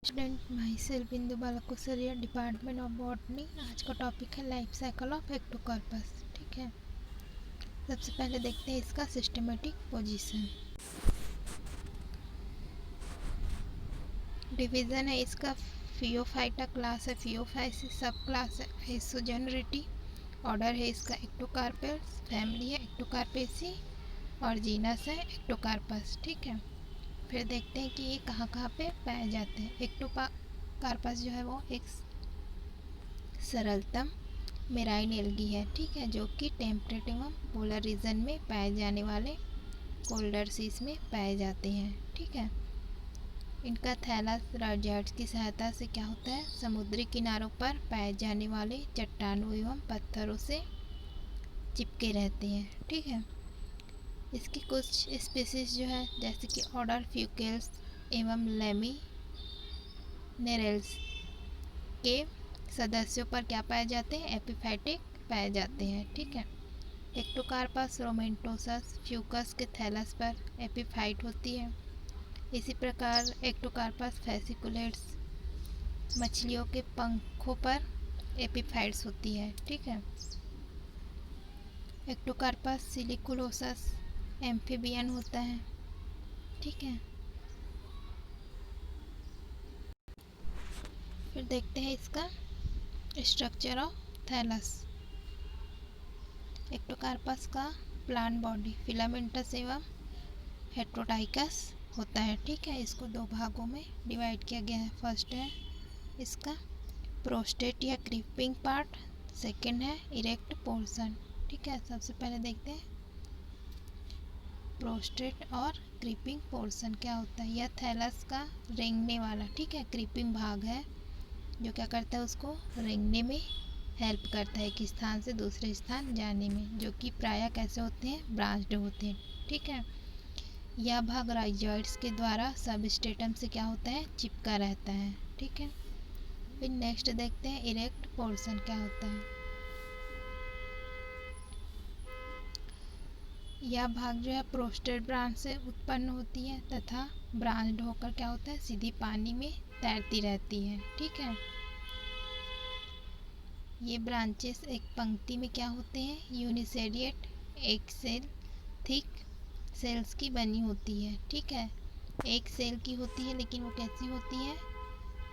Student my self बिंदु बालकुसरिया department of botany. आज का टॉपिक है लाइफ साइकिल ऑफ एक्टोकार्पस। ठीक है, सबसे पहले देखते हैं इसका सिस्टमेटिक पोजीशन। डिवीज़न है इसका, फियोफाइटा क्लास है, फियोफाइसिस सब क्लास है, आइसोजेनरिटी ऑर्डर है इसका एक्टोकार्पस, फैमिली है एक्टोकार्पेसी और जीनस है एक्टोकार्पस। ठीक है, फिर देखते हैं कि ये कहाँ कहाँ पे पाए जाते हैं। एक्टोकार्पस जो है वो एक सरलतम मेराइन एल्गी है। ठीक है, जो कि टेम्परेट एवं पोलर रीजन में पाए जाने वाले कोल्डर सीज में पाए जाते हैं। ठीक है, इनका थैलस राइजॉइड्स की सहायता से क्या होता है, समुद्री किनारों पर पाए जाने वाले चट्टानों एवं पत्थरों से चिपके रहते हैं। ठीक है, इसकी कुछ स्पीसीज जो है जैसे कि ऑर्डर फ्यूकेल्स एवं लेमिनेरेल्स के सदस्यों पर क्या पाए जाते हैं, एपिफाइटिक पाए जाते हैं। ठीक है, एक्टोकार्पस रोमेंटोसस फ्यूकस के थैलस पर एपिफाइट होती है। इसी प्रकार एक्टोकार्पस फैसिकुलेट्स मछलियों के पंखों पर एपिफाइट्स होती है। ठीक है, एक्टोकार्पस सिलिकुलोसस एम्फीबियन होता है। ठीक है, फिर देखते हैं इसका स्ट्रक्चर ऑफ थैलस। एक्टोकार्पस का प्लांट बॉडी फिलामेंटस एवं हेट्रोडाइकस होता है। ठीक है, इसको दो भागों में डिवाइड किया गया है। फर्स्ट है इसका प्रोस्टेट या क्रीपिंग पार्ट, सेकंड है इरेक्ट पोर्शन। ठीक है, सबसे पहले देखते हैं प्रोस्टेट और क्रीपिंग पोर्शन क्या होता है। यह थैलस का रेंगने वाला, ठीक है, क्रीपिंग भाग है जो क्या करता है, उसको रेंगने में हेल्प करता है, एक स्थान से दूसरे स्थान जाने में, जो कि प्रायः कैसे होते हैं, ब्रांच्ड होते हैं। ठीक है, यह भाग राइजॉइड्स के द्वारा सबस्ट्रेटम से क्या होता है, चिपका रहता है। ठीक है, फिर नेक्स्ट देखते हैं इरेक्ट पोर्शन क्या होता है। यह भाग जो है प्रोस्टेट ब्रांच से उत्पन्न होती है तथा ब्रांच्ड होकर क्या होता है, सीधी पानी में तैरती रहती है। ठीक है, ये ब्रांचेस एक पंक्ति में क्या होते हैं, यूनिसेरिएट एक सेल थिक सेल्स की बनी होती है। ठीक है, एक सेल की होती है लेकिन वो कैसी होती है,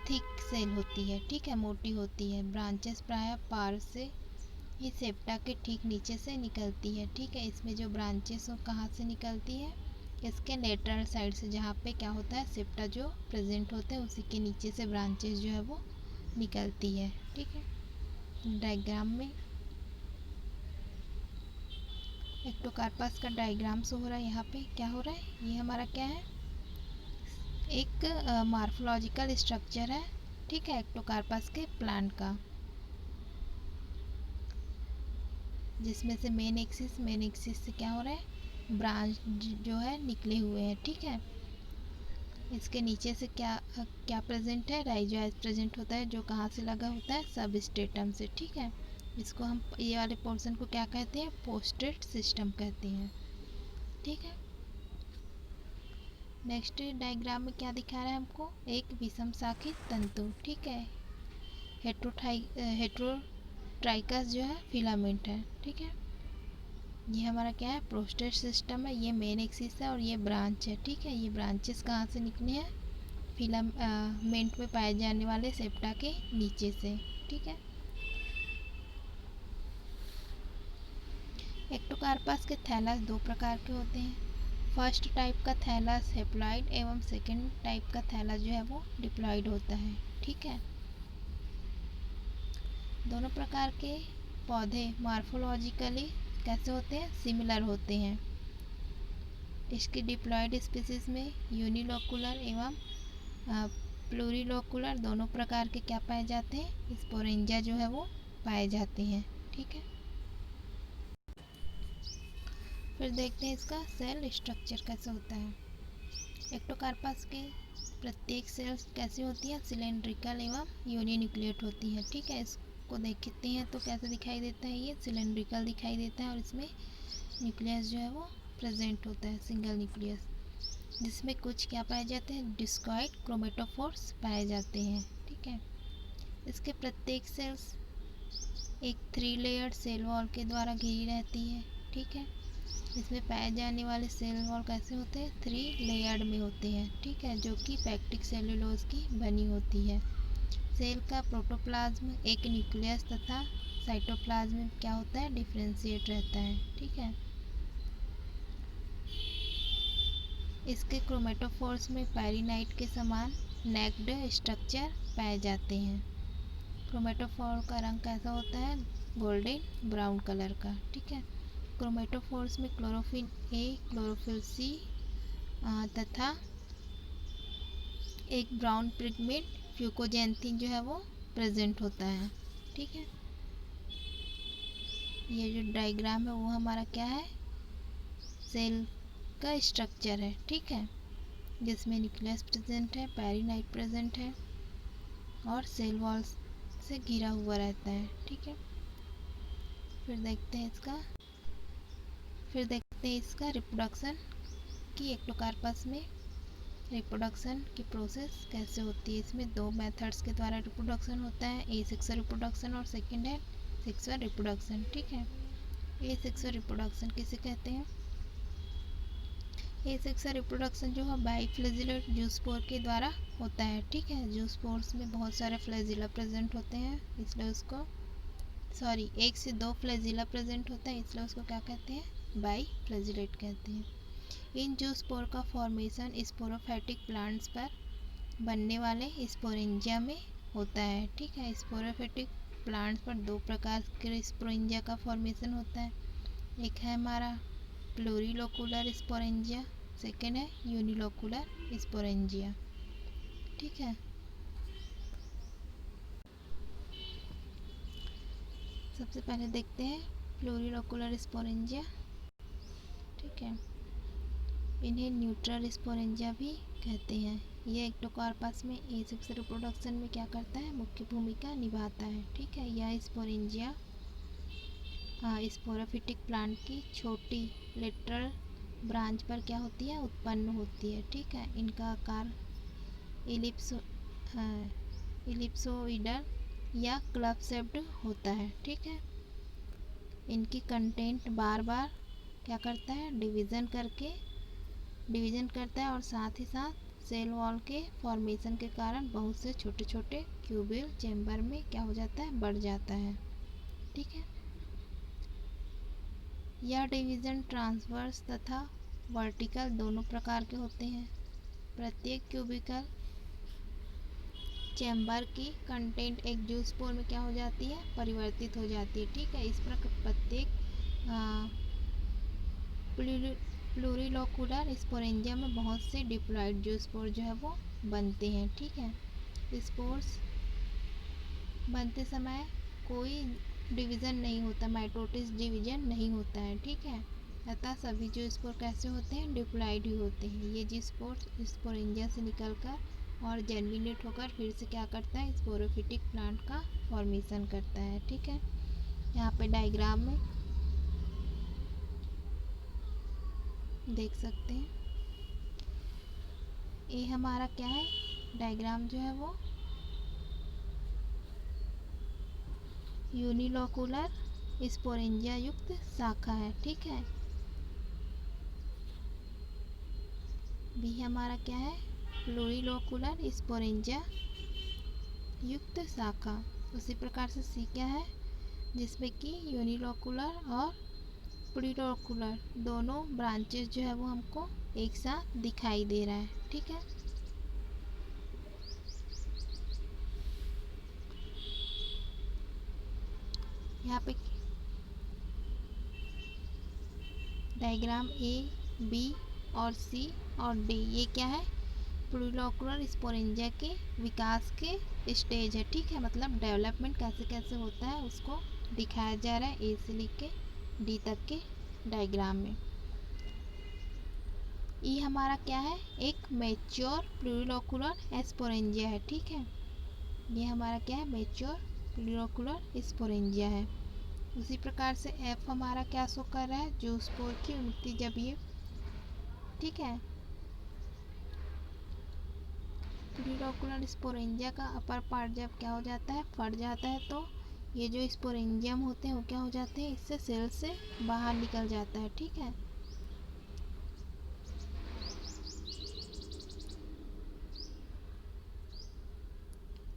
थिक सेल होती है। ठीक है, मोटी होती है। ब्रांचेस प्रायः पार से ये सेप्टा के ठीक नीचे से निकलती है। ठीक है, इसमें जो ब्रांचेस वो कहाँ से निकलती है, इसके लेटरल साइड से, जहाँ पे क्या होता है, सेप्टा जो प्रेजेंट होते हैं उसी के नीचे से ब्रांचेस जो है वो निकलती है। ठीक है, डायग्राम में एक्टोकार्पस का डायग्राम से हो रहा है। यहाँ पे क्या हो रहा है, ये हमारा क्या है, एक मार्फोलॉजिकल स्ट्रक्चर है। ठीक है, एक्टोकार्पस के प्लांट का, जिसमें से मेन एक्सिस से क्या हो रहा है, ब्रांच जो है निकले हुए हैं। ठीक है, इसके नीचे से क्या क्या प्रेजेंट है, राइजोइड प्रेजेंट होता है, जो कहाँ से लगा होता है, सबस्ट्रेटम से। ठीक है, इसको हम ये वाले पोर्शन को क्या कहते हैं, पोस्टेट सिस्टम कहते हैं। ठीक है, नेक्स्ट डायग्राम में क्या दिखा रहा है हमको, एक विषम शाखी तंतु। ठीक है, हेट्रोट्राइकस जो है फिलामेंट है। ठीक है, ये हमारा क्या है, प्रोस्टेट सिस्टम है, ये मेन एक्सिस है और ये ब्रांच है। ठीक है, ये ब्रांचेस कहाँ से निकले हैं, फिलामेंट में पाए जाने वाले सेप्टा के नीचे से। ठीक है, एक्टोकार्पस के थैलस दो प्रकार के होते हैं। फर्स्ट टाइप का थैलस हेप्लॉइड एवं सेकंड टाइप का थैलस जो है वो डिप्लॉइड होता है। ठीक है, दोनों प्रकार के पौधे मार्फोलॉजिकली कैसे होते हैं, सिमिलर होते हैं। इसकी डिप्लॉइड स्पीसीज में यूनिलोकुलर एवं प्लूरिलोकुलर दोनों प्रकार के क्या पाए जाते हैं, स्पोरेंजा जो है वो पाए जाते हैं। ठीक है, फिर देखते हैं इसका सेल स्ट्रक्चर कैसे होता है। एक्टोकार्पस के प्रत्येक सेल्स कैसी होती है, सिलेंड्रिकल एवं यूनिन्यूक्लिएट होती है। ठीक है, इसको देखते हैं तो कैसे दिखाई देता है, ये सिलेंड्रिकल दिखाई देता है और इसमें न्यूक्लियस जो है वो प्रेजेंट होता है, सिंगल न्यूक्लियस। जिसमें कुछ क्या पाए जाते हैं, डिस्कॉइड क्रोमेटोफोर्स पाए जाते हैं। ठीक है, इसके प्रत्येक सेल्स एक 3 लेयर्ड सेल वॉल के द्वारा घिरी रहती है। ठीक है, इसमें पाए जाने वाले सेल वॉल कैसे होते हैं, 3 लेयर्ड में होते हैं। ठीक है, जो कि पैक्टिक सेलुलोज की बनी होती है। सेल का प्रोटोप्लाज्म एक न्यूक्लियस तथा साइटोप्लाज्म में क्या होता है, डिफरेंशिएट रहता है। ठीक है, इसके क्रोमेटोफोर्स में पैरीनाइट के समान नेक्ड स्ट्रक्चर पाए जाते हैं। क्रोमेटोफोर का रंग कैसा होता है, गोल्डन ब्राउन कलर का। ठीक है, क्रोमेटोफोर्स में क्लोरोफिल ए, क्लोरोफिल सी तथा एक ब्राउन पिगमेंट फ्यूकोजेंथिन जो है वो प्रेजेंट होता है। ठीक है, ये जो डायग्राम है वो हमारा क्या है, सेल का स्ट्रक्चर है। ठीक है, जिसमें न्यूक्लियस प्रेजेंट है, पैरीनाइट प्रेजेंट है और सेल वॉल से घिरा हुआ रहता है। ठीक है, फिर देखते हैं इसका रिप्रोडक्शन की एक्टोकार्पस में रिप्रोडक्शन की प्रोसेस कैसे होती है। इसमें 2 मेथड्स के द्वारा रिप्रोडक्शन होता है, ए सेक्सुअल रिप्रोडक्शन और सेकंड है सेक्सुअल रिप्रोडक्शन। ठीक है, ए सेक्सुअल रिप्रोडक्शन किसे कहते हैं, ए सेक्सुअल रिप्रोडक्शन जो है बाइफ्लैजिलेट जूस्पोर के द्वारा होता है। ठीक है, जूस्पोर्स में बहुत सारे फ्लैजिला प्रेजेंट होते हैं, इसलिए उसको एक से 2 फ्लैजिला प्रेजेंट होता है, इसलिए उसको क्या कहते हैं, बाइफ्लैजिलेट कहते हैं। इन जूस्पोर का फॉर्मेशन स्पोरोफाइटिक प्लांट्स पर बनने वाले स्पोरेंजिया में होता है। ठीक है, स्पोरोफाइटिक प्लांट्स पर 2 प्रकार के स्पोरेंजिया का फॉर्मेशन होता है। एक है हमारा प्लूरिलोकुलर स्पोरेंजिया, सेकेंड है यूनिलोकुलर स्पोरेंजिया। ठीक है, सबसे पहले देखते हैं प्लूरिलोकुलर स्पोरेंजिया। ठीक है, इन्हें न्यूट्रल स्पोरेंजिया भी कहते हैं। यह एक्टोकार्पस में ए सेक्सुअल रिप्रोडक्शन में क्या करता है, मुख्य भूमिका निभाता है। ठीक है, यह स्पोरेंजिया स्पोरोफिटिक प्लांट की छोटी लेटरल ब्रांच पर क्या होती है, उत्पन्न होती है। ठीक है, इनका आकार इलिप्सोइडल या क्लब शेप्ड होता है। ठीक है, इनकी कंटेंट बार बार क्या करता है, डिवीज़न करता है और साथ ही साथ सेल वॉल के फॉर्मेशन के कारण बहुत से छोटे छोटे क्यूबिल चैम्बर में क्या हो जाता है, बढ़ जाता है। ठीक है, यह डिवीज़न ट्रांसवर्स तथा वर्टिकल दोनों प्रकार के होते हैं। प्रत्येक क्यूबिकल चैम्बर की कंटेंट एक जूस्पोर में क्या हो जाती है, परिवर्तित हो जाती है। ठीक है, इस प्रकार प्रत्येक प्लूरिलोकुलर स्पोरेंजिया में बहुत से डिप्लॉइड जूस्पोर जो है वो बनते हैं। ठीक है, स्पोर्स बनते समय कोई डिवीज़न नहीं होता, माइटोटिस डिवीज़न नहीं होता है। ठीक है, अतः सभी जूस्पोर कैसे होते हैं, डिप्लॉइड ही होते हैं। ये जूस्पोर स्पोरेंजिया से निकलकर और जर्मिनेट होकर फिर से क्या करता है, स्पोरोफिटिक प्लांट का फॉर्मेशन करता है। ठीक है, यहाँ पे डायग्राम में देख सकते हैं, ये हमारा क्या है, डायग्राम जो है वो यूनिलोकुलर स्पोरेंजिया युक्त शाखा है। ठीक है, बी हमारा क्या है, प्लूरिलोकुलर स्पोरेंजिया युक्त शाखा। उसी प्रकार से सी क्या है, जिसमें कि यूनिलोकुलर और प्लूरिलोकुलर दोनों ब्रांचेस जो है वो हमको एक साथ दिखाई दे रहा है। ठीक है, यहाँ पे डायग्राम ए, बी और सी और डी ये क्या है, प्लूरिलोकुलर स्पोरेंजिया के विकास के स्टेज है। ठीक है, मतलब डेवलपमेंट कैसे कैसे होता है उसको दिखाया जा रहा है ए से लेके डी तक के डायग्राम में। ये हमारा क्या है, एक मैच्योर प्लूरिलोकुलर स्पोरेंजिया है। ठीक है, ये हमारा क्या है, मैच्योर प्लूरिलोकुलर स्पोरेंजिया है। उसी प्रकार से एफ हमारा क्या शो कर रहा है, जूस्पोर की उन्नति जब ये ठीक है प्लूरोकुलर स्पोरेंजिया का अपर पार्ट जब क्या हो जाता है, फट जाता है, तो ये जो स्पोरेंजियम होते हैं वो क्या हो जाते हैं, इससे सेल से बाहर निकल जाता है। ठीक है,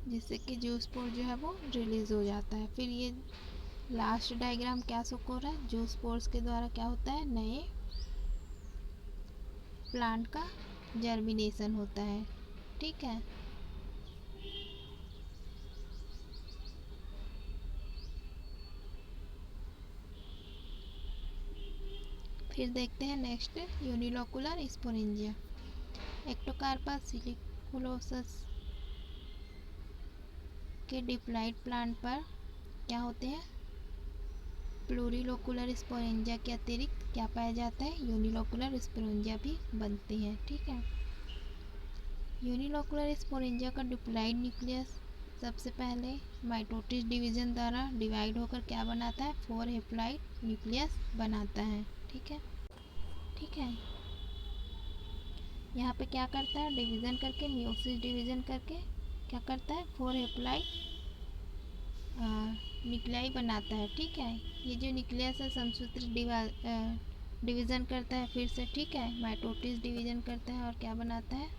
जिससे कि जूस्पोर जो है वो रिलीज हो जाता है। फिर ये लास्ट डायग्राम क्या शो हो रहा है, जूस्पोर्स के द्वारा क्या होता है, नए प्लांट का जर्मिनेशन होता है। ठीक है, फिर देखते हैं नेक्स्ट यूनिलोकुलर स्पोरेंजिया। एक्टोकार्पा सिलिकुलोसस के डिप्लॉइड प्लांट पर क्या होते हैं, प्लूरिलोकुलर स्पोरेंजिया के अतिरिक्त क्या पाया जाता है, यूनिलोकुलर स्पोरेंजिया भी बनते हैं। ठीक है, यूनिलोकुलर स्पोरेंजिया का डिप्लॉइड न्यूक्लियस सबसे पहले माइटोटिस डिवीजन द्वारा डिवाइड होकर क्या बनाता है, 4 हेप्लॉइड न्यूक्लियस बनाता है। ठीक है, ठीक है, यहाँ पे क्या करता है, डिवीज़न करके, मियोसिस डिवीज़न करके क्या करता है, 4 हेप्लॉइड न्यूक्लियाई बनाता है। ठीक है, ये जो न्यूक्लियस है समसूत्र डिवीज़न करता है फिर से। ठीक है, माइटोटिस डिवीज़न करता है और क्या बनाता है,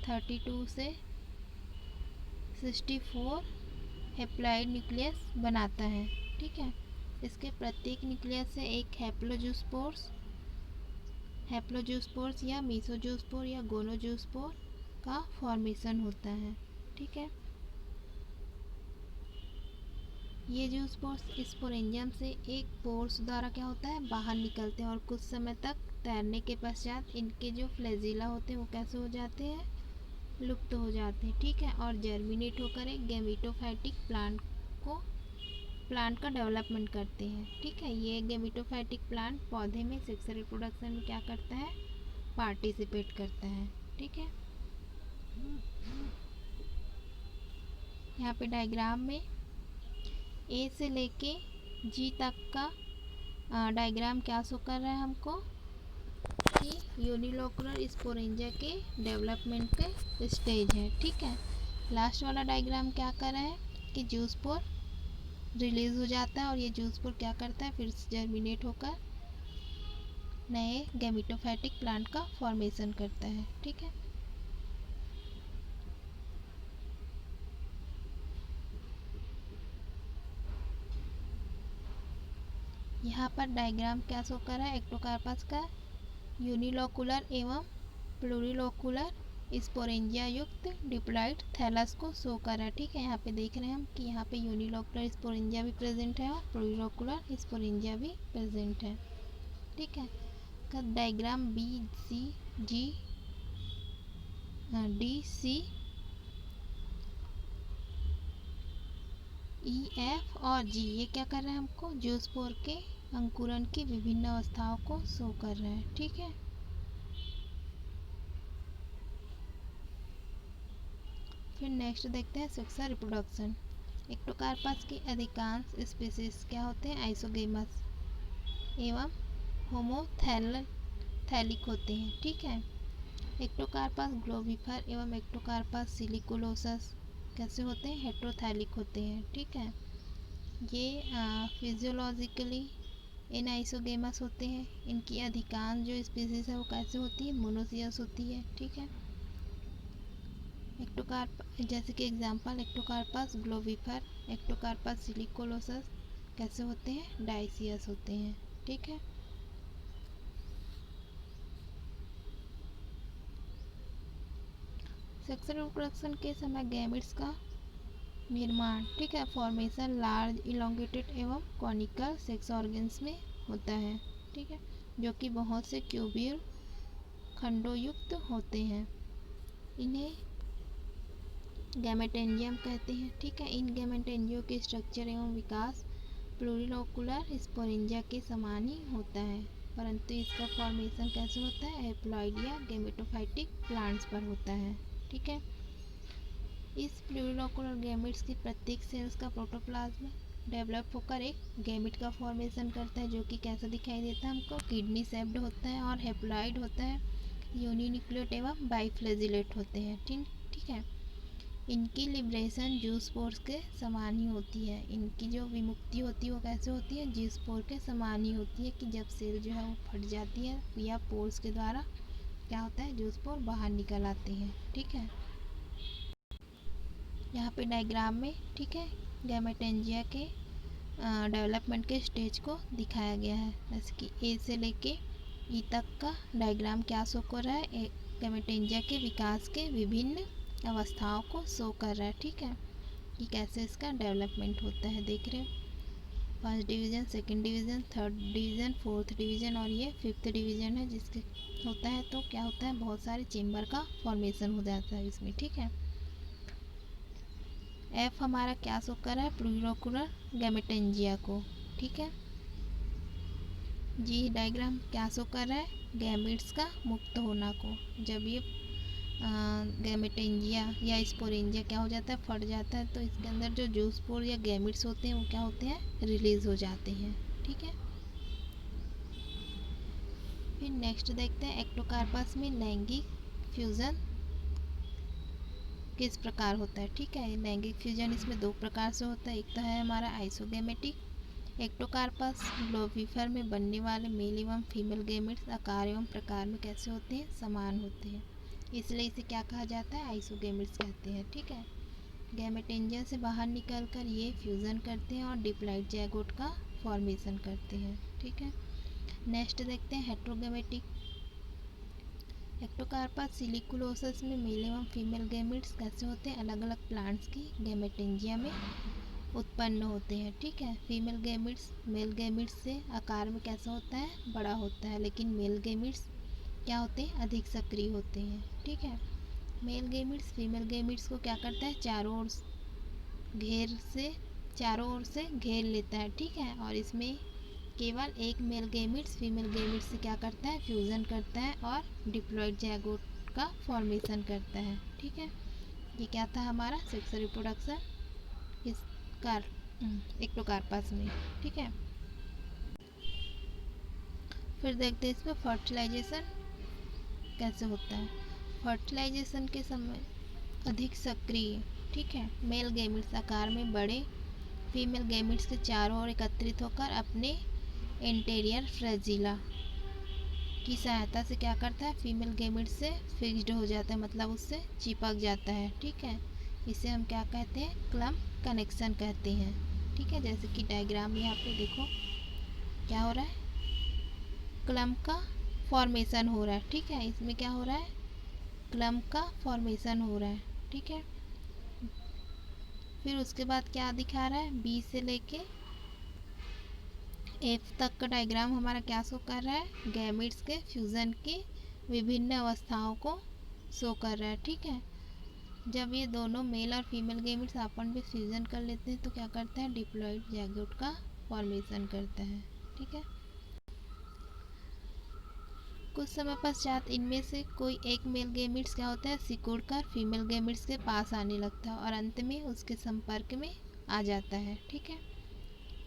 32 से 64 हेप्लॉइड न्यूक्लियस बनाता है। ठीक है, इसके प्रत्येक न्यूक्लियस से एक हैप्लोजूस्पोर्स या मीसोजूस्पोर या गोनोजूस्पोर का फॉर्मेशन होता है। ठीक है, ये जूस्पोर्स स्पोरेंजियम से एक पोर्स द्वारा क्या होता है, बाहर निकलते हैं और कुछ समय तक तैरने के पश्चात इनके जो फ्लैजिला होते हैं वो कैसे हो जाते हैं, लुप्त हो जाते हैं। ठीक है, और जर्मिनेट होकर एक गैमेटोफाइटिक प्लांट का डेवलपमेंट करते हैं। ठीक है, ये गैमेटोफाइटिक प्लांट पौधे में सेक्सुअल रिप्रोडक्शन में क्या करता है, पार्टिसिपेट करता है। ठीक है, यहाँ पे डायग्राम में ए से लेके जी तक का डायग्राम क्या शो कर रहा है हमको, कि यूनिलोकुलर स्पोरेंजिया के डेवलपमेंट के स्टेज है। ठीक है, लास्ट वाला डायग्राम क्या कर रहा है कि जूस्पोर रिलीज हो जाता है और ये जूस्पोर क्या करता है, फिर से जर्मिनेट होकर नए गैमेटोफाइटिक प्लांट का फॉर्मेशन करता है। ठीक है, यहाँ पर डायग्राम क्या शो कर रहा है, एक्टोकार्पस का यूनिलोकुलर एवं प्लूरिलोकुलर स्पोरेंजिया युक्त डिप्लॉइड थैलस को शो कर रहा है। ठीक है, यहाँ पे देख रहे हैं हम कि यहाँ पे यूनिलोकुलर स्पोरेंजिया भी प्रेजेंट है और प्लूरिलोकुलर स्पोरेंजिया भी प्रेजेंट है। ठीक है, का diagram B C G D C E F और जी ये क्या कर रहे हैं हमको, जूस्पोर के अंकुरन की विभिन्न अवस्थाओं को शो कर रहे हैं। ठीक है, फिर नेक्स्ट देखते हैं सेक्सुअल रिप्रोडक्शन। एक्टोकार्पस की अधिकांश स्पीसीज क्या होते हैं, आइसोगेमस एवं होमोथैलिक होते हैं। ठीक है, एक्टोकार्पस ग्लोबिफर एवं एक्टोकार्पस सिलिकुलोसस कैसे होते हैं, हेट्रोथैलिक होते हैं। ठीक है, ये फिजियोलॉजिकली इन आइसोगेमस होते हैं। इनकी अधिकांश जो स्पीसीज है वो कैसे होती है, मोनोसियस होती है। ठीक है, एक्टोकार्प जैसे कि एग्जांपल एक्टोकार्पस ग्लोबिफर, एक्टोकार्पस सिलिकोलोसस कैसे होते हैं, डाइसियस होते हैं। ठीक है, सेक्सुअल रिप्रोडक्शन के समय गैमेट्स का निर्माण, ठीक है, फॉर्मेशन लार्ज इलोंगेटेड एवं कॉनिकल सेक्स ऑर्गन्स में होता है। ठीक है, जो कि बहुत से क्यूब्यूल खंडों युक्त होते हैं। इन्हें गैमेटेंजियम कहते हैं। ठीक है, इन गैमेटेंजियो के स्ट्रक्चर एवं विकास प्लूरिलोकुलर स्पोरेंजिया के समान ही होता है, परंतु इसका फॉर्मेशन कैसे होता है, हैप्लॉइड या गैमेटोफाइटिक प्लांट्स पर होता है। ठीक है, इस प्लूरिलोकुलर गैमेट्स की प्रत्येक सेल्स का प्रोटोप्लाज्म डेवलप होकर एक गैमेट का फॉर्मेशन करता है, जो कि कैसा दिखाई देता है हमको, किडनी शेप्ड होता है और हैप्लॉइड होता है, यूनिन्यूक्लिएट एवं बाइफ्लैजिलेट होते हैं। ठीक है, इनकी लिब्रेशन जूस्पोर्स के समान ही होती है। इनकी जो विमुक्ति होती है वो कैसे होती है, जूस्पोर के समान ही होती है, कि जब सेल जो है वो फट जाती है या पोर्स के द्वारा क्या होता है, जूस्पोर बाहर निकल आते हैं। ठीक है, यहाँ पे डायग्राम में, ठीक है, गैमेटेंजिया के डेवलपमेंट के स्टेज को दिखाया गया है। जैसे कि ए से लेके ई तक का डायग्राम क्या शो कर रहा है, गैमेटेंजिया के विकास के विभिन्न अवस्थाओं को शो कर रहा है। ठीक है, कि कैसे इसका डेवलपमेंट होता है। देख रहे हो, first division, second division, third division, fourth division और ये फिफ्थ डिवीज़न है, जिसके होता है तो क्या होता है, बहुत सारे चेम्बर का फॉर्मेशन हो जाता है इसमें। ठीक है, एफ हमारा क्या शो कर रहा है, प्लूरोकुलर गैमेटेंजिया को। ठीक है, जी डायग्राम क्या शो कर रहा है, गैमेट्स का मुक्त होना को। जब ये गैमेटेंजिया या स्पोरेंजिया क्या हो जाता है, फट जाता है, तो इसके अंदर जो जूस्पोर या गैमेट्स होते हैं वो क्या होते हैं, रिलीज हो जाते हैं। ठीक है, फिर नेक्स्ट देखते हैं एक्टोकार्पस में लैंगिक फ्यूजन किस प्रकार होता है। ठीक है, लैंगिक फ्यूजन इसमें दो प्रकार से होता है। एक तो है हमारा आइसोगैमेटिक। एक्टोकार्पस ग्लोबिफर में बनने वाले मेल एवं फीमेल गैमेट्स आकार एवं प्रकार में कैसे होते हैं, समान होते हैं, इसलिए इसे क्या कहा जाता है, आइसोगैमेट्स कहते हैं। ठीक है, गैमेटेंजिया से बाहर निकलकर ये फ्यूज़न करते हैं और डिप्लॉइड ज़ायगोट का फॉर्मेशन करते हैं। ठीक है, नेक्स्ट देखते हैं हेट्रोगैमेटिक। एक्टोकार्पस सिलिकुलोसस में मेल एवं फीमेल गैमेट्स कैसे होते हैं, अलग अलग प्लांट्स की गैमेटेंजिया में उत्पन्न होते हैं। ठीक है, फीमेल गैमेट्स मेल गैमेट्स से आकार में कैसा होता है, बड़ा होता है, लेकिन मेल गैमेट्स क्या होते हैं, अधिक सक्रिय होते हैं। ठीक है, मेल गैमेट्स फीमेल गैमेट्स को क्या करता है, चारों ओर से घेर लेता है। ठीक है, और इसमें केवल एक मेल गैमेट्स फीमेल गैमेट्स से क्या करता है, फ्यूज़न करता है और डिप्लॉइड ज़ायगोट का फॉर्मेशन करता है। ठीक है, ये क्या था हमारा सेक्सुअल रिप्रोडक्शन इस एक्टोकार्पस में। ठीक है, फिर देखते हैं इसमें फर्टिलाइजेशन कैसे होता है। फर्टिलाइजेशन के समय अधिक सक्रिय, ठीक है, मेल गैमेट्स आकार में बड़े फीमेल गैमेट्स के चारों ओर एकत्रित होकर अपने इंटीरियर फ्लैजिला की सहायता से क्या करता है, फीमेल गैमेट्स से फिक्स्ड हो जाता है, मतलब उससे चिपक जाता है। ठीक है, इसे हम क्या कहते हैं, क्लम्प कनेक्शन कहते हैं। ठीक है, जैसे कि डायग्राम में यहाँ पे देखो क्या हो रहा है, क्लम्प का फॉर्मेशन हो रहा है। ठीक है, इसमें क्या हो रहा है, क्लम्प का फॉर्मेशन हो रहा है। ठीक है, फिर उसके बाद क्या दिखा रहा है, बी से लेके एफ तक का डायग्राम हमारा क्या शो कर रहा है, गैमेट्स के फ्यूज़न की विभिन्न अवस्थाओं को शो कर रहा है। ठीक है, जब ये दोनों मेल और फीमेल गैमेट्स आपस में फ्यूज़न कर लेते हैं तो क्या करता है, डिप्लॉइड ज़ायगोट का फॉर्मेशन करता है। ठीक है, कुछ समय पश्चात इनमें से कोई एक मेल गैमेट्स क्या होता है, सिकुड़कर फीमेल गैमेट्स के पास आने लगता है और अंत में उसके संपर्क में आ जाता है। ठीक है,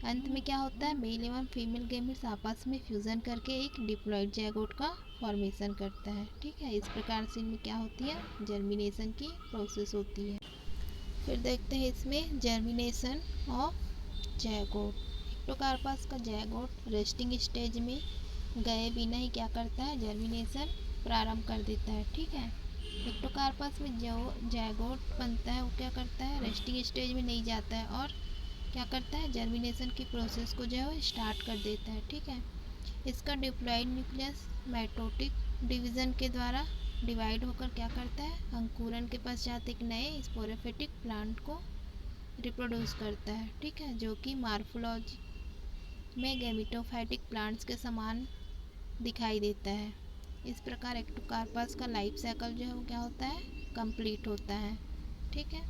अंत में क्या होता है, मेल एवं फीमेल गैमेट्स आपस में फ्यूज़न करके एक डिप्लॉइड ज़ायगोट का फॉर्मेशन करता है। ठीक है, इस प्रकार से इनमें क्या होती है, जर्मिनेशन की प्रोसेस होती है। फिर देखते हैं इसमें जर्मिनेशन ऑफ ज़ायगोट। एक्टोकार्पस का ज़ायगोट रेस्टिंग स्टेज में गए बिना ही क्या करता है, जर्मिनेशन प्रारंभ कर देता है। ठीक है, एक्टोकार्पस में जो ज़ायगोट बनता है वो क्या करता है, रेस्टिंग स्टेज में नहीं जाता है और क्या करता है, जर्मिनेशन की प्रोसेस को जो है वो स्टार्ट कर देता है। ठीक है, इसका डिप्लॉइड न्यूक्लियस माइटोटिक डिवीज़न के द्वारा डिवाइड होकर क्या करता है, अंकुरन के पश्चात एक नए स्पोरोफिटिक प्लांट को रिप्रोड्यूस करता है। ठीक है, जो कि मार्फोलॉजी में गैमेटोफाइटिक प्लांट्स के समान दिखाई देता है। इस प्रकार एक्टोकार्पस का लाइफ साइकिल जो है वो क्या होता है, कंप्लीट होता है। ठीक है।